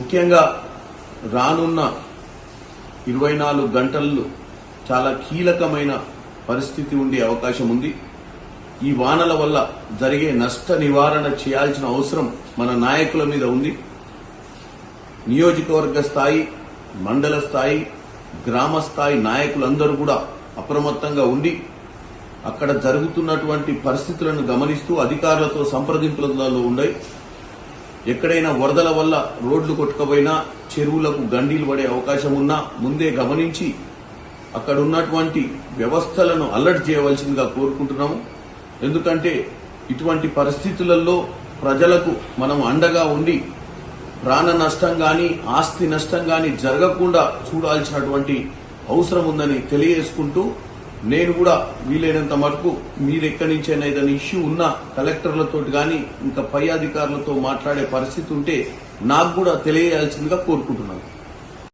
ముఖ్యంగా రానున్న 24 గంటల్లో చాలా కీలకమైన పరిస్థితి ఉండే అవకాశం ఉంది. ఈ వానల వల్ల జరిగే నష్ట నివారణ చేయాల్సిన అవసరం మన నాయకుల మీద ఉంది. నియోజకవర్గ స్థాయి, మండల స్థాయి, గ్రామ స్థాయి నాయకులందరూ కూడా అప్రమత్తంగా ఉండి అక్కడ జరుగుతున్నటువంటి పరిస్థితులను గమనిస్తూ అధికారులతో సంప్రదింపులలో ఉన్నాయి. ఎక్కడైనా వరదల వల్ల రోడ్లు కొట్టుకుపోయినా, చెరువులకు గండీలు పడే అవకాశం ఉన్నా ముందే గమనించి అక్కడ ఉన్నటువంటి వ్యవస్థలను అలర్ట్ చేయవలసిందిగా కోరుకుంటున్నాము. ఎందుకంటే ఇటువంటి పరిస్థితులలో ప్రజలకు మనం అండగా ఉండి ప్రాణ నష్టం గాని, ఆస్తి నష్టం గాని జరగకుండా చూడాల్సినటువంటి అవసరం ఉందని తెలియజేసుకుంటూ, నేను కూడా వీలైనంత మటుకు మీరెక్కడి నుంచైనా ఏదైనా ఇష్యూ ఉన్నా కలెక్టర్లతో గాని ఇంకా పై అధికారులతో మాట్లాడే పరిస్థితి ఉంటే నాకు కూడా తెలియజేయాల్సిందిగా కోరుకుంటున్నాను.